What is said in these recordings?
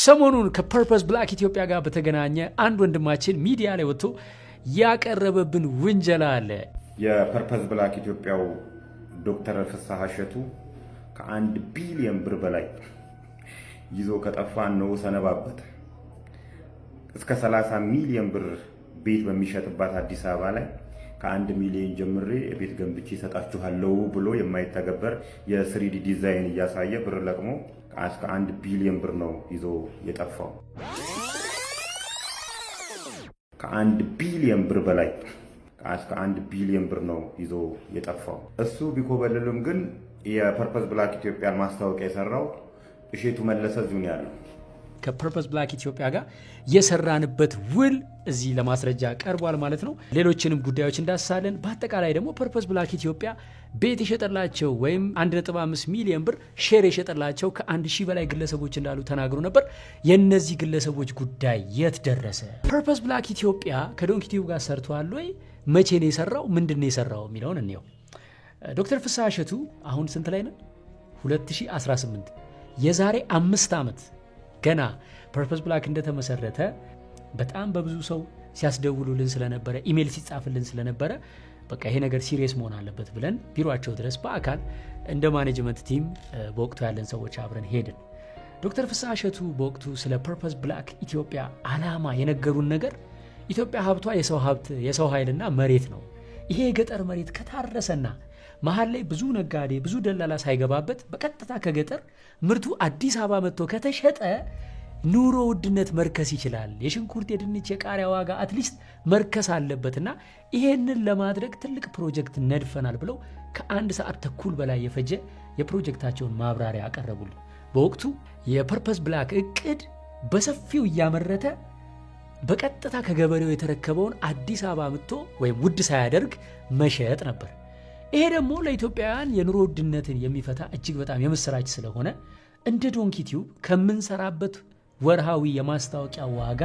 ሰሞኑን ከፐርፐስ ብላክ ኢትዮጵያ ጋር በተገናኘ አንድ ወንድማችን ሚዲያ ላይ ወጥቶ ያቀረበብን ውንጀላ አለ። የፐርፐስ ብላክ ኢትዮጵያው ዶክተር ፍስሐ እሸቱ ከ1 ቢሊዮን ብር በላይ ይዞ ከጠፋ ነው ሰነባበት። እስከ 30 ሚሊዮን ብር ቤት በሚሸጥባት አዲስ አበባ ላይ ከ1 ሚሊዮን ጀምሬ ቤት ገንብቼ ሰጣችኋለሁ ብሎ የማይተገበር የ3D ዲዛይን እያሳየ ብር ለቅሞ እስከ 1 ቢሊዮን ብር ነው ይዞ የጠፋው። ከ1 ቢሊዮን ብር በላይ እስከ 1 ቢሊዮን ብር ነው ይዞ የጠፋው። እሱ ቢኮበልልም ግን የፐርፐስ ብላክ ኢትዮጵያን ማስታወቂያ የሰራው እሸቱ መለሰ እዚሁ ነው ያለው። ከፐርፐስ ብላክ ኢትዮጵያ ጋር የሰራንበት ውል እዚህ ለማስረጃ ቀርቧል ማለት ነው። ሌሎችንም ጉዳዮች እንዳሳለን። በአጠቃላይ ደግሞ ፐርፐስ ብላክ ኢትዮጵያ ቤት የሸጠላቸው ወይም 1.5 ሚሊዮን ብር ሼር የሸጠላቸው ከ1000 በላይ ግለሰቦች እንዳሉ ተናግሮ ነበር። የነዚህ ግለሰቦች ጉዳይ የት ደረሰ? ፐርፐስ ብላክ ኢትዮጵያ ከዶንኪ ቲዩብ ጋር ሰርቷል ወይ? መቼ ነው የሰራው? ምንድን ነው የሰራው የሚለውን እንየው። ዶክተር ፍስሐ እሸቱ አሁን ስንት ላይ ነው? 2018 የዛሬ 5 ዓመት ገና ፐርፐስ ብላክ እንደተመሰረተ በጣም በብዙ ሰው ሲያስደውሉልን ስለነበረ፣ ኢሜል ሲጻፍልን ስለነበረ በቃ ይሄ ነገር ሲሪየስ መሆን አለበት ብለን ቢሮአቸው ድረስ በአካል እንደ ማኔጅመንት ቲም በወቅቱ ያለን ሰዎች አብረን ሄድን። ዶክተር ፍስሐ እሸቱ በወቅቱ ስለ ፐርፐስ ብላክ ኢትዮጵያ ዓላማ የነገሩን ነገር ኢትዮጵያ ሀብቷ የሰው ኃይልና መሬት ነው። ይሄ የገጠር መሬት ከታረሰና መሀል ላይ ብዙ ነጋዴ ብዙ ደላላ ሳይገባበት በቀጥታ ከገጠር ምርቱ አዲስ አበባ መጥቶ ከተሸጠ ኑሮ ውድነት መርከስ ይችላል። የሽንኩርት፣ የድንች፣ የቃሪያ ዋጋ አትሊስት መርከስ አለበትና ይሄንን ለማድረግ ትልቅ ፕሮጀክት ነድፈናል ብለው ከ1 ሰዓት ተኩል በላይ የፈጀ የፕሮጀክታቸውን ማብራሪያ አቀረቡልን። በወቅቱ የፐርፐስ ብላክ እቅድ በሰፊው እያመረተ በቀጥታ ከገበሬው የተረከበውን አዲስ አበባ መጥቶ ወይም ውድ ሳያደርግ መሸጥ ነበር። ይሄ ደግሞ ለኢትዮጵያውያን የኑሮ ውድነትን የሚፈታ እጅግ በጣም የምስራች ስለሆነ እንደ ዶንኪ ቲዩብ ከምንሰራበት ወርሃዊ የማስታወቂያ ዋጋ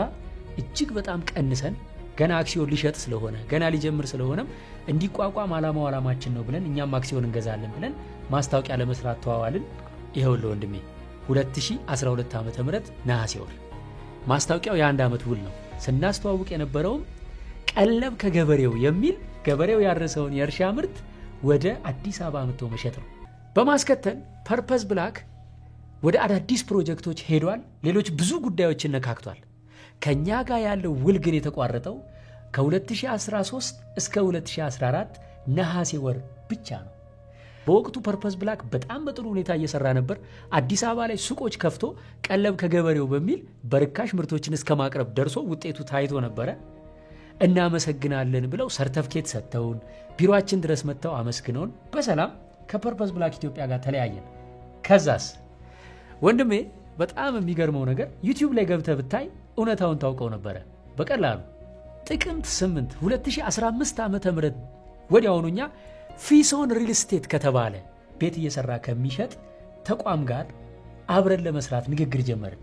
እጅግ በጣም ቀንሰን ገና አክሲዮን ሊሸጥ ስለሆነ ገና ሊጀምር ስለሆነም እንዲቋቋም ዓላማችን ነው ብለን እኛም አክሲዮን እንገዛለን ብለን ማስታወቂያ ለመስራት ተዋዋልን። ይኸውልህ ወንድሜ 2012 ዓ.ም ነሐሴ ወር ማስታወቂያው የ1 ዓመት ውል ነው። ስናስተዋውቅ የነበረውም ቀለብ ከገበሬው የሚል ገበሬው ያረሰውን የእርሻ ምርት ወደ አዲስ አበባ መጥቶ መሸጥ ነው። በማስከተል ፐርፐስ ብላክ ወደ አዳዲስ ፕሮጀክቶች ሄዷል። ሌሎች ብዙ ጉዳዮችን ነካክቷል። ከኛ ጋር ያለው ውል ግን የተቋረጠው ከ2013 እስከ 2014 ነሐሴ ወር ብቻ ነው። በወቅቱ ፐርፐስ ብላክ በጣም በጥሩ ሁኔታ እየሰራ ነበር። አዲስ አበባ ላይ ሱቆች ከፍቶ ቀለብ ከገበሬው በሚል በርካሽ ምርቶችን እስከ ማቅረብ ደርሶ ውጤቱ ታይቶ ነበረ። እናመሰግናለን ብለው ሰርተፍኬት ሰጥተውን ቢሮአችን ድረስ መጥተው አመስግነውን በሰላም ከፐርፐስ ብላክ ኢትዮጵያ ጋር ተለያየን። ከዛስ ወንድሜ በጣም የሚገርመው ነገር ዩቲዩብ ላይ ገብተህ ብታይ እውነታውን ታውቀው ነበረ። በቀላሉ ጥቅምት 8 2015 ዓ.ም ወዲያውኑኛ ፊሶን ሪል ስቴት ከተባለ ቤት እየሰራ ከሚሸጥ ተቋም ጋር አብረን ለመስራት ንግግር ጀመርን።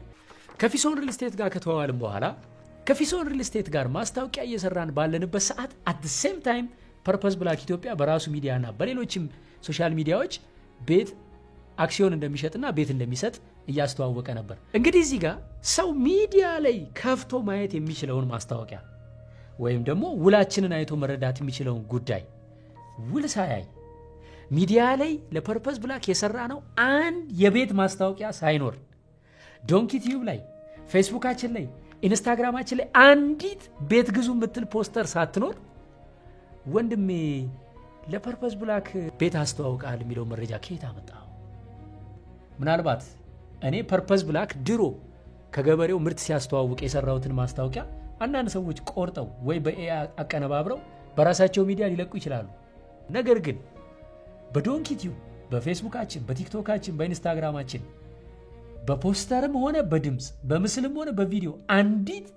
ከፊሶን ሪል ስቴት ጋር ከተዋዋልን በኋላ ከፊሶን ሪል ስቴት ጋር ማስታወቂያ እየሰራን ባለንበት ሰዓት አት ሴም ታይም ፐርፐስ ብላክ ኢትዮጵያ በራሱ ሚዲያና በሌሎችም ሶሻል ሚዲያዎች ቤት አክሲዮን እንደሚሸጥና ቤት እንደሚሰጥ እያስተዋወቀ ነበር። እንግዲህ እዚህ ጋር ሰው ሚዲያ ላይ ከፍቶ ማየት የሚችለውን ማስታወቂያ ወይም ደግሞ ውላችንን አይቶ መረዳት የሚችለውን ጉዳይ ውል ሳያይ ሚዲያ ላይ ለፐርፐስ ብላክ የሰራ ነው አንድ የቤት ማስታወቂያ ሳይኖር ዶንኪ ቲዩብ ላይ፣ ፌስቡካችን ላይ፣ ኢንስታግራማችን ላይ አንዲት ቤት ግዙ የምትል ፖስተር ሳትኖር ወንድሜ ለፐርፐስ ብላክ ቤት አስተዋውቃል የሚለው መረጃ ከየት አመጣው? ምናልባት እኔ ፐርፐስ ብላክ ድሮ ከገበሬው ምርት ሲያስተዋውቅ የሰራውትን ማስታወቂያ አንዳንድ ሰዎች ቆርጠው ወይ በኤአይ አቀነባብረው በራሳቸው ሚዲያ ሊለቁ ይችላሉ። ነገር ግን በዶንኪ ቲዩብ፣ በፌስቡካችን፣ በቲክቶካችን፣ በኢንስታግራማችን በፖስተርም ሆነ በድምፅ በምስልም ሆነ በቪዲዮ አንዲት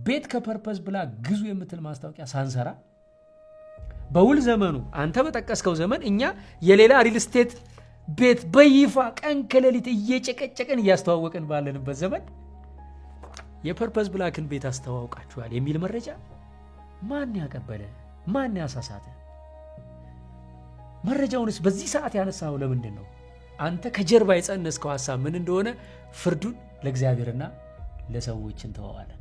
ቤት ከፐርፐስ ብላክ ግዙ የምትል ማስታወቂያ ሳንሰራ በውል ዘመኑ አንተ በጠቀስከው ዘመን እኛ የሌላ ሪል ስቴት ቤት በይፋ ቀን ከሌሊት እየጨቀጨቀን እያስተዋወቅን ባለንበት ዘመን የፐርፐስ ብላክን ቤት አስተዋውቃችኋል የሚል መረጃ ማን ያቀበለ? ማን ያሳሳተ? መረጃውንስ በዚህ ሰዓት ያነሳው ለምንድን ነው? አንተ ከጀርባ የጸነስከው ሐሳብ ምን እንደሆነ ፍርዱን ለእግዚአብሔርና ለሰዎች እንተዋዋለን።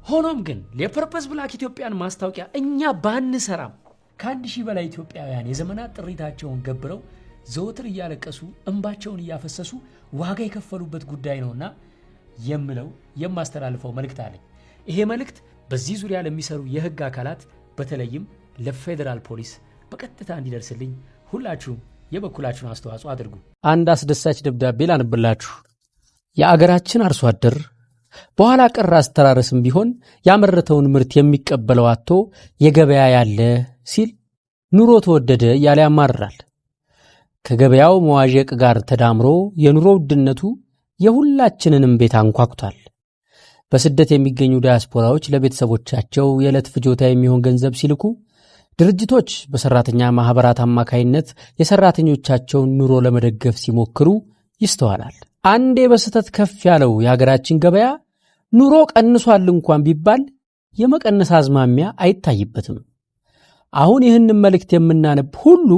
ሆኖም ግን የፐርፐስ ብላክ ኢትዮጵያን ማስታወቂያ እኛ ባንሰራም ከ1000 በላይ ኢትዮጵያውያን የዘመናት ጥሪታቸውን ገብረው ዘወትር እያለቀሱ እንባቸውን እያፈሰሱ ዋጋ የከፈሉበት ጉዳይ ነውና የምለው የማስተላልፈው መልእክት አለኝ። ይሄ መልእክት በዚህ ዙሪያ ለሚሰሩ የህግ አካላት በተለይም ለፌደራል ፖሊስ በቀጥታ እንዲደርስልኝ ሁላችሁም የበኩላችሁን አስተዋጽኦ አድርጉ። አንድ አስደሳች ደብዳቤ ላንብላችሁ። የአገራችን አርሶ አደር በኋላ ቀር አስተራረስም ቢሆን ያመረተውን ምርት የሚቀበለው አጥቶ የገበያ ያለ ሲል ኑሮ ተወደደ እያለ ያማርራል። ከገበያው መዋዠቅ ጋር ተዳምሮ የኑሮ ውድነቱ የሁላችንንም ቤት አንኳኩቷል። በስደት የሚገኙ ዲያስፖራዎች ለቤተሰቦቻቸው የዕለት ፍጆታ የሚሆን ገንዘብ ሲልኩ ድርጅቶች በሰራተኛ ማህበራት አማካይነት የሰራተኞቻቸውን ኑሮ ለመደገፍ ሲሞክሩ ይስተዋላል። አንዴ በስተት ከፍ ያለው የሀገራችን ገበያ ኑሮ ቀንሷል እንኳን ቢባል የመቀነስ አዝማሚያ አይታይበትም። አሁን ይህንን መልእክት የምናነብ ሁሉ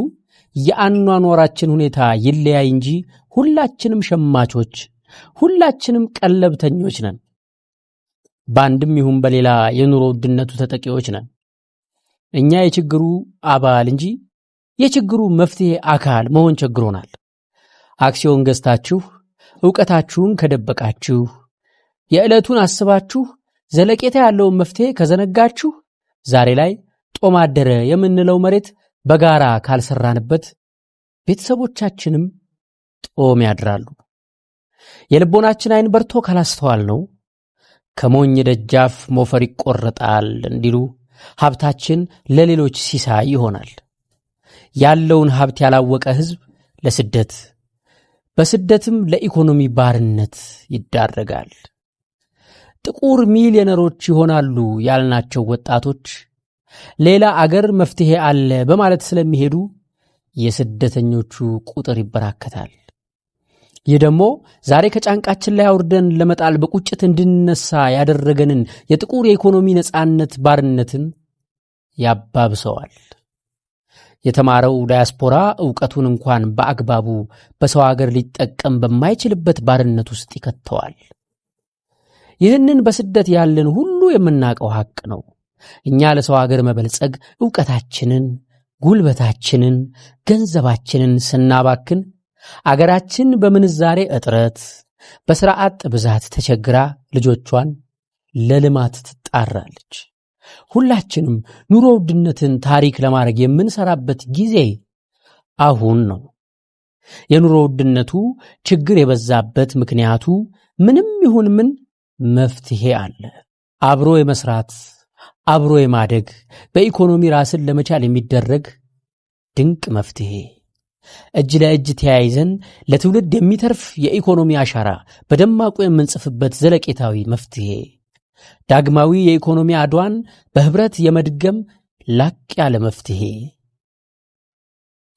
የአኗኗራችን ሁኔታ ይለያይ እንጂ ሁላችንም ሸማቾች፣ ሁላችንም ቀለብተኞች ነን። በአንድም ይሁን በሌላ የኑሮ ውድነቱ ተጠቂዎች ነን። እኛ የችግሩ አባል እንጂ የችግሩ መፍትሄ አካል መሆን ቸግሮናል። አክሲዮን ገዝታችሁ ዕውቀታችሁን ከደበቃችሁ፣ የዕለቱን አስባችሁ ዘለቄታ ያለውን መፍትሄ ከዘነጋችሁ፣ ዛሬ ላይ ጦም አደረ የምንለው መሬት በጋራ ካልሰራንበት ቤተሰቦቻችንም ጦም ያድራሉ። የልቦናችን አይን በርቶ ካላስተዋል ነው ከሞኝ ደጃፍ ሞፈር ይቆረጣል እንዲሉ ሀብታችን ለሌሎች ሲሳይ ይሆናል። ያለውን ሀብት ያላወቀ ሕዝብ ለስደት በስደትም ለኢኮኖሚ ባርነት ይዳረጋል። ጥቁር ሚሊዮነሮች ይሆናሉ ያልናቸው ወጣቶች ሌላ አገር መፍትሄ አለ በማለት ስለሚሄዱ የስደተኞቹ ቁጥር ይበራከታል። ይህ ደግሞ ዛሬ ከጫንቃችን ላይ አውርደን ለመጣል በቁጭት እንድንነሳ ያደረገንን የጥቁር የኢኮኖሚ ነፃነት ባርነትን ያባብሰዋል። የተማረው ዳያስፖራ ዕውቀቱን እንኳን በአግባቡ በሰው ሀገር ሊጠቀም በማይችልበት ባርነት ውስጥ ይከተዋል። ይህንን በስደት ያለን ሁሉ የምናውቀው ሐቅ ነው። እኛ ለሰው ሀገር መበልጸግ ዕውቀታችንን፣ ጉልበታችንን፣ ገንዘባችንን ስናባክን አገራችን በምንዛሬ እጥረት በሥራ አጥ ብዛት ተቸግራ ልጆቿን ለልማት ትጣራለች። ሁላችንም ኑሮ ውድነትን ታሪክ ለማድረግ የምንሰራበት ጊዜ አሁን ነው። የኑሮ ውድነቱ ችግር የበዛበት ምክንያቱ ምንም ይሁን ምን መፍትሄ አለ። አብሮ የመስራት አብሮ የማደግ በኢኮኖሚ ራስን ለመቻል የሚደረግ ድንቅ መፍትሄ፣ እጅ ለእጅ ተያይዘን ለትውልድ የሚተርፍ የኢኮኖሚ አሻራ በደማቁ የምንጽፍበት ዘለቄታዊ መፍትሄ፣ ዳግማዊ የኢኮኖሚ አድዋን በህብረት የመድገም ላቅ ያለ መፍትሄ።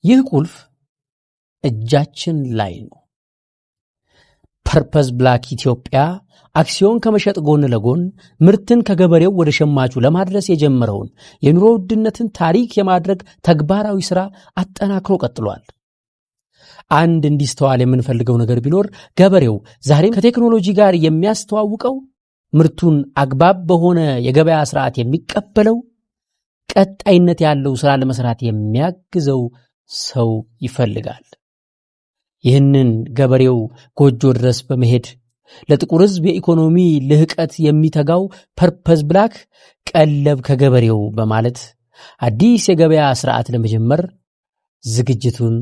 ይህ ቁልፍ እጃችን ላይ ነው። ፐርፐስ ብላክ ኢትዮጵያ አክሲዮን ከመሸጥ ጎን ለጎን ምርትን ከገበሬው ወደ ሸማቹ ለማድረስ የጀመረውን የኑሮ ውድነትን ታሪክ የማድረግ ተግባራዊ ሥራ አጠናክሮ ቀጥሏል። አንድ እንዲስተዋል የምንፈልገው ነገር ቢኖር ገበሬው ዛሬም ከቴክኖሎጂ ጋር የሚያስተዋውቀው ምርቱን አግባብ በሆነ የገበያ ስርዓት የሚቀበለው ቀጣይነት ያለው ሥራ ለመስራት የሚያግዘው ሰው ይፈልጋል። ይህንን ገበሬው ጎጆ ድረስ በመሄድ ለጥቁር ሕዝብ የኢኮኖሚ ልህቀት የሚተጋው ፐርፐስ ብላክ ቀለብ ከገበሬው በማለት አዲስ የገበያ ስርዓት ለመጀመር ዝግጅቱን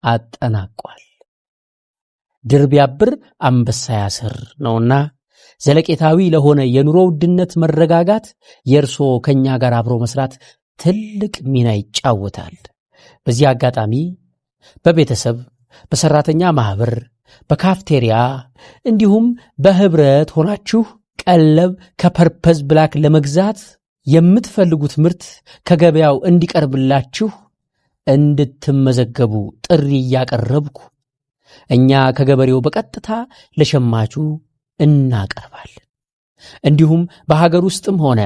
አጠናቋል። ድር ቢያብር አንበሳ ያስር ነውና ዘለቄታዊ ለሆነ የኑሮ ውድነት መረጋጋት የእርሶ ከኛ ጋር አብሮ መስራት ትልቅ ሚና ይጫወታል። በዚህ አጋጣሚ በቤተሰብ፣ በሰራተኛ ማህበር፣ በካፍቴሪያ እንዲሁም በህብረት ሆናችሁ ቀለብ ከፐርፐስ ብላክ ለመግዛት የምትፈልጉት ምርት ከገበያው እንዲቀርብላችሁ እንድትመዘገቡ ጥሪ እያቀረብኩ እኛ ከገበሬው በቀጥታ ለሸማቹ እናቀርባለን። እንዲሁም በሀገር ውስጥም ሆነ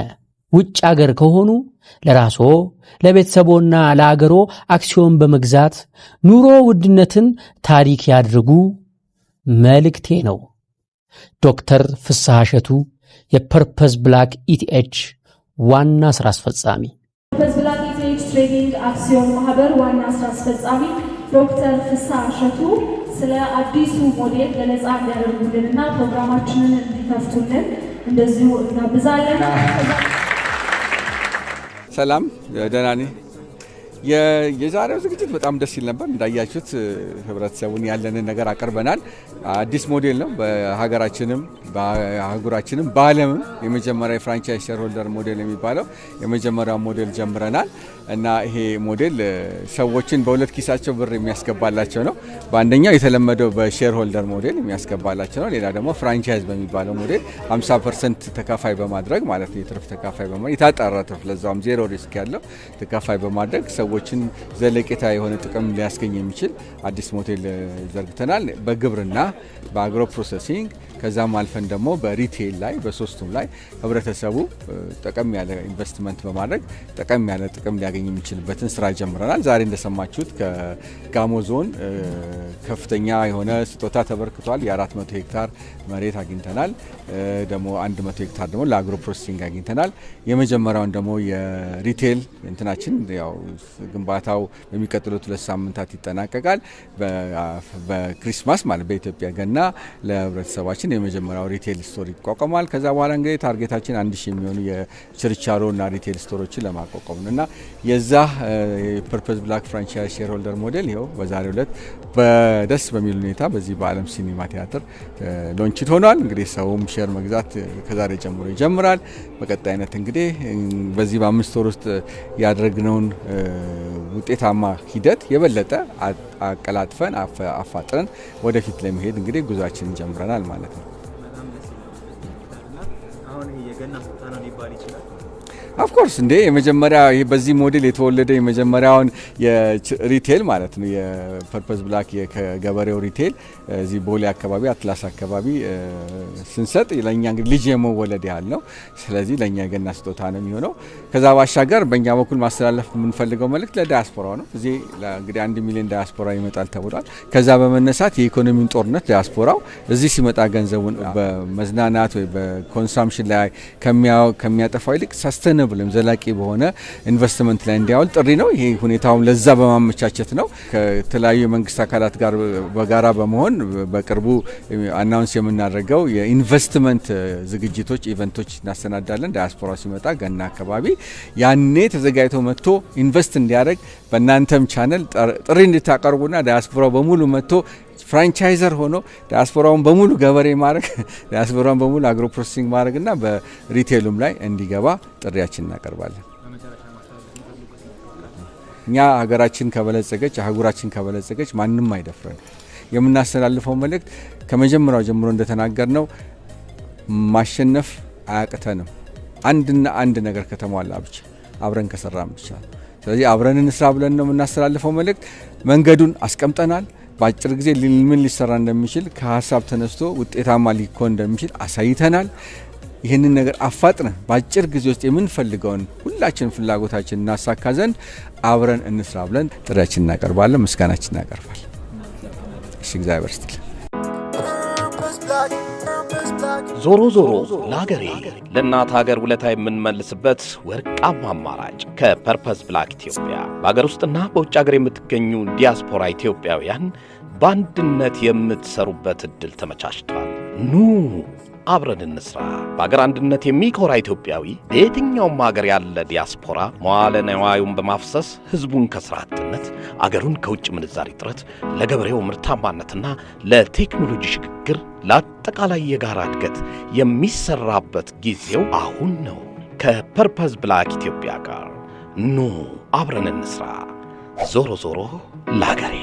ውጭ አገር ከሆኑ ለራሶ ለቤተሰቦና ለአገሮ አክሲዮን በመግዛት ኑሮ ውድነትን ታሪክ ያድርጉ መልእክቴ ነው። ዶክተር ፍስሐ እሸቱ የፐርፐዝ ብላክ ኢቲኤች ዋና ስራ አስፈጻሚ፣ ፐርፐዝ ብላክ ኢቲኤች ትሬዲንግ አክሲዮን ማህበር ዋና ስራ አስፈጻሚ ዶክተር ፍስሐ እሸቱ ስለ አዲሱ ሞዴል ገለጻ እንዲያደርጉልንና ፕሮግራማችንን እንዲከፍቱልን እንደዚሁ እናብዛለን። ሰላም ደህና ነኝ። የዛሬው ዝግጅት በጣም ደስ ይል ነበር። እንዳያችሁት ህብረተሰቡን ያለንን ነገር አቀርበናል። አዲስ ሞዴል ነው። በሀገራችንም በአህጉራችንም በዓለምም የመጀመሪያ የፍራንቻይዝ ሼርሆልደር ሞዴል የሚባለው የመጀመሪያው ሞዴል ጀምረናል እና ይሄ ሞዴል ሰዎችን በሁለት ኪሳቸው ብር የሚያስገባላቸው ነው። በአንደኛው የተለመደው በሼርሆልደር ሞዴል የሚያስገባላቸው ነው። ሌላ ደግሞ ፍራንቻይዝ በሚባለው ሞዴል 50% ተካፋይ በማድረግ ማለት ነው። የትርፍ ተካፋይ በማድረግ የታጣራ ትርፍ ለዛውም ዜሮ ሪስክ ያለው ተካፋይ በማድረግ ሰዎችን ዘለቄታ የሆነ ጥቅም ሊያስገኝ የሚችል አዲስ ሞዴል ዘርግተናል። በግብርና በአግሮ ፕሮሰሲንግ ከዛም አልፈን ደግሞ በሪቴል ላይ በሶስቱም ላይ ህብረተሰቡ ጠቀም ያለ ኢንቨስትመንት በማድረግ ጠቀም ያለ ጥቅም ሊያገኝ የሚችልበትን ስራ ጀምረናል። ዛሬ እንደሰማችሁት ከጋሞ ዞን ከፍተኛ የሆነ ስጦታ ተበርክቷል። የ400 ሄክታር መሬት አግኝተናል። ደግሞ 100 ሄክታር ደግሞ ለአግሮ ፕሮሰሲንግ አግኝተናል። የመጀመሪያውን ደግሞ የሪቴል እንትናችን ያው ግንባታው በሚቀጥሉት 2 ሳምንታት ይጠናቀቃል። በክሪስማስ ማለት በኢትዮጵያ ገና ለህብረተሰባችን የመጀመሪያው ሪቴል ስቶር ይቋቋማል። ከዛ በኋላ እንግዲህ ታርጌታችን 1000 የሚሆኑ የችርቻሮ እና ሪቴል ስቶሮችን ለማቋቋም ነውና የዛ የፐርፐዝ ብላክ ፍራንቻይዝ ሼርሆልደር ሞዴል ይኸው በዛሬው ዕለት በደስ በሚል ሁኔታ በዚህ በዓለም ሲኒማ ቲያትር ሎንችት ሆኗል። እንግዲህ ሰውም ሼር መግዛት ከዛሬ ጀምሮ ይጀምራል። በቀጣይነት እንግዲህ በዚህ በ5 ወር ውስጥ ያደረግነውን ውጤታማ ሂደት የበለጠ አቀላጥፈን አፋጥነን ወደፊት ለመሄድ እንግዲህ ጉዟችንን ጀምረናል ማለት ነው። አሁን ይሄ የገና ስጦታ ነው ሊባል ይችላል። ኦፍኮርስ እንዴ የመጀመሪያ በዚህ ሞዴል የተወለደ የመጀመሪያውን የሪቴል ማለት ነው የፐርፐዝ ብላክ የገበሬው ሪቴል እዚህ ቦሌ አካባቢ አትላስ አካባቢ ስንሰጥ ለኛ እንግዲህ ልጅ የመወለድ ያህል ነው። ስለዚህ ለኛ የገና ስጦታ ነው የሚሆነው። ከዛ ባሻገር በእኛ በኩል ማስተላለፍ የምንፈልገው መልእክት ለዲያስፖራው ነው። እዚህ እንግዲህ 1 ሚሊዮን ዲያስፖራ ይመጣል ተብሏል። ከዛ በመነሳት የኢኮኖሚውን ጦርነት ዲያስፖራው እዚህ ሲመጣ ገንዘቡን በመዝናናት ወይ በኮንሳምፕሽን ላይ ከሚያጠፋው ይልቅ ሰስተነ ብለም ዘላቂ በሆነ ኢንቨስትመንት ላይ እንዲያውል ጥሪ ነው። ይሄ ሁኔታውን ለዛ በማመቻቸት ነው። ከተለያዩ የመንግስት አካላት ጋር በጋራ በመሆን በቅርቡ አናውንስ የምናደርገው የኢንቨስትመንት ዝግጅቶች ኢቨንቶች እናሰናዳለን። ዲያስፖራ ሲመጣ ገና አካባቢ ያኔ ተዘጋጅቶ መጥቶ ኢንቨስት እንዲያደርግ በእናንተም ቻነል ጥሪ እንድታቀርቡና ዲያስፖራው በሙሉ መጥቶ ፍራንቻይዘር ሆኖ ዲያስፖራውን በሙሉ ገበሬ ማድረግ ዲያስፖራውን በሙሉ አግሮ ፕሮሰሲንግ ማድረግና በሪቴሉም ላይ እንዲገባ ጥሪያችን እናቀርባለን። እኛ ሀገራችን ከበለጸገች አህጉራችን ከበለጸገች ማንም አይደፍረን። የምናስተላልፈው መልእክት ከመጀመሪያው ጀምሮ እንደተናገርነው ማሸነፍ አያቅተንም። አንድና አንድ ነገር ከተሟላ ብቻ አብረን ከሰራን ብቻ። ስለዚህ አብረን እንስራ ብለን ነው የምናስተላልፈው መልእክት። መንገዱን አስቀምጠናል። በአጭር ጊዜ ምን ሊሰራ እንደሚችል ከሀሳብ ተነስቶ ውጤታማ ሊኮን እንደሚችል አሳይተናል። ይህንን ነገር አፋጥነን በአጭር ጊዜ ውስጥ የምንፈልገውን ሁላችን ፍላጎታችን እናሳካ ዘንድ አብረን እንስራ ብለን ጥሪያችን እናቀርባለን፣ ምስጋናችን እናቀርባለን። እሺ፣ እግዚአብሔር ይስጥልን። ዞሮ ዞሮ ለሀገሬ ለእናት ሀገር ውለታ የምንመልስበት ወርቃማ አማራጭ ከፐርፐዝ ብላክ ኢትዮጵያ በሀገር ውስጥና በውጭ ሀገር የምትገኙ ዲያስፖራ ኢትዮጵያውያን በአንድነት የምትሰሩበት እድል ተመቻችቷል። ኑ አብረን እንስራ። በአገር አንድነት የሚኮራ ኢትዮጵያዊ በየትኛውም ሀገር ያለ ዲያስፖራ መዋለ ነዋዩን በማፍሰስ ህዝቡን ከስራ አጥነት፣ አገሩን ከውጭ ምንዛሪ እጥረት፣ ለገበሬው ምርታማነትና ለቴክኖሎጂ ሽግግር፣ ለአጠቃላይ የጋራ እድገት የሚሰራበት ጊዜው አሁን ነው። ከፐርፐዝ ብላክ ኢትዮጵያ ጋር ኑ አብረን እንስራ። ዞሮ ዞሮ ለሀገሬ